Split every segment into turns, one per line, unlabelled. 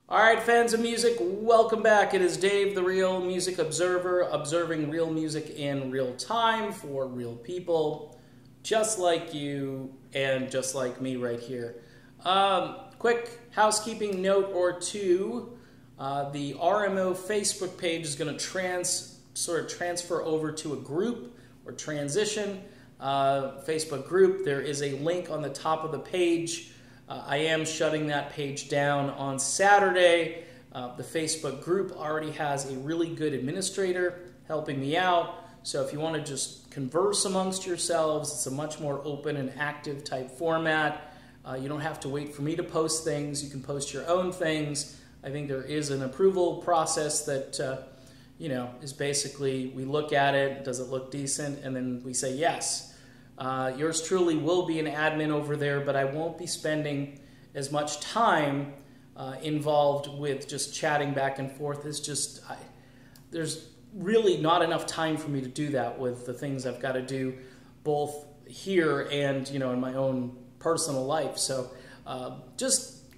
Alright, fans of music, welcome back. It is Dave, the Real Music Observer, observing real music in real time for real people, just like you and just like me right here. Quick housekeeping note or two. The RMO Facebook page is going to transfer over to a group or transition Facebook group. There is a link on the top of the page. I am shutting that page down on Saturday. The Facebook group already has a really good administrator helping me out. So if you want to just converse amongst yourselves, it's a much more open and active type format. You don't have to wait for me to post things. You can post your own things. I think there is an approval process that is basically we look at it, does it look decent, and then we say yes. Yours truly will be an admin over there, but I won't be spending as much time involved with just chatting back and forth. It's just, there's really not enough time for me to do that with the things I've got to do both here and, in my own personal life. So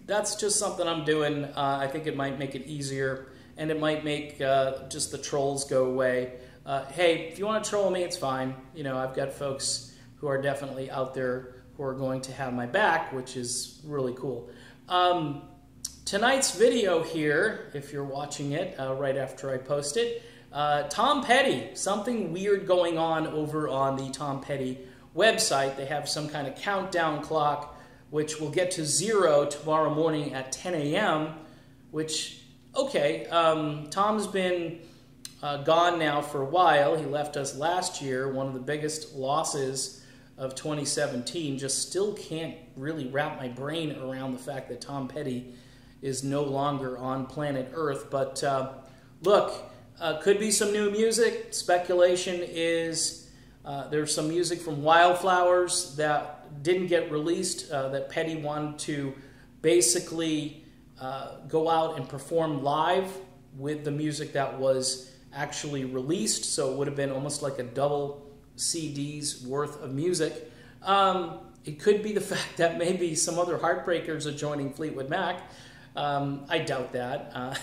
that's just something I'm doing. I think it might make it easier, and it might make just the trolls go away. Hey, if you want to troll me, it's fine. I've got folks who are definitely out there who are going to have my back, which is really cool. Tonight's video here, if you're watching it right after I post it, Tom Petty, something weird going on over on the Tom Petty website. They have some kind of countdown clock, which will get to 0 tomorrow morning at 10 a.m., which, okay, Tom's been gone now for a while. He left us last year, one of the biggest losses of 2017. Just still can't really wrap my brain around the fact that Tom Petty is no longer on planet Earth. But look, could be some new music. Speculation is there's some music from Wildflowers that didn't get released, that Petty wanted to basically go out and perform live with the music that was actually released. So it would have been almost like a double CD's worth of music. It could be the fact that maybe some other Heartbreakers are joining Fleetwood Mac. I doubt that.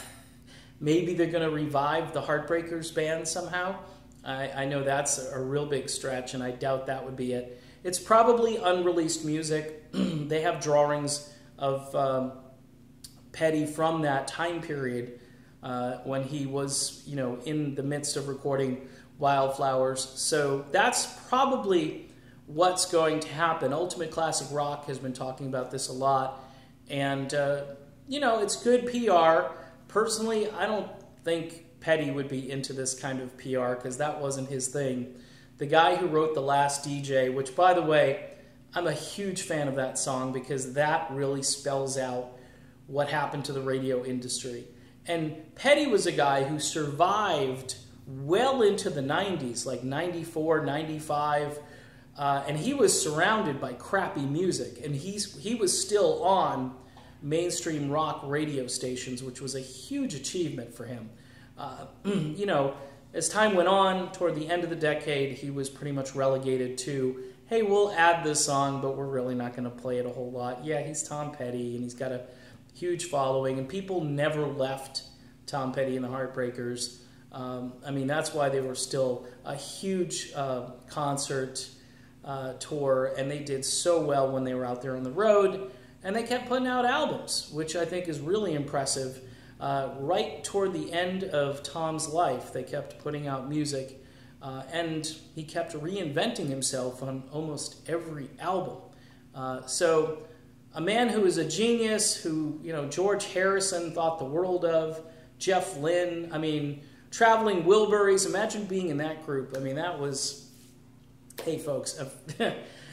Maybe they're going to revive the Heartbreakers band somehow. I know that's a real big stretch, and I doubt that would be it. It's probably unreleased music. They have drawings of Petty from that time period when he was, in the midst of recording Wildflowers. So that's probably what's going to happen. Ultimate Classic Rock has been talking about this a lot, and it's good PR. Personally, I don't think Petty would be into this kind of PR because that wasn't his thing. The guy who wrote The Last DJ, which, by the way, I'm a huge fan of that song because that really spells out what happened to the radio industry. And Petty was a guy who survived well into the 90s, like 94, 95, and he was surrounded by crappy music, and he was still on mainstream rock radio stations, which was a huge achievement for him. As time went on, toward the end of the decade, he was pretty much relegated to, hey, we'll add this song, but we're really not going to play it a whole lot. Yeah, he's Tom Petty, and he's got a huge following, and people never left Tom Petty and the Heartbreakers. That's why they were still a huge concert tour, and they did so well when they were out there on the road, and they kept putting out albums, which I think is really impressive. Right toward the end of Tom's life, they kept putting out music, and he kept reinventing himself on almost every album. So a man who is a genius, who, George Harrison thought the world of, Jeff Lynne, Traveling Wilburys, imagine being in that group. That was, hey folks,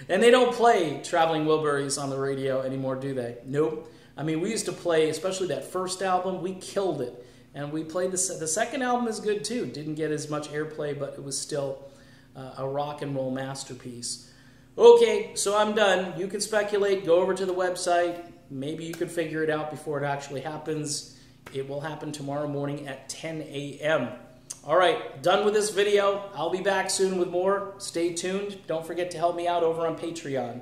and they don't play Traveling Wilburys on the radio anymore, do they? Nope. We used to play, especially that first album, we killed it. And we played the second album is good too. Didn't get as much airplay, but it was still a rock and roll masterpiece. Okay, so I'm done. You can speculate, go over to the website. Maybe you could figure it out before it actually happens. It will happen tomorrow morning at 10 a.m. All right, done with this video. I'll be back soon with more. Stay tuned. Don't forget to help me out over on Patreon.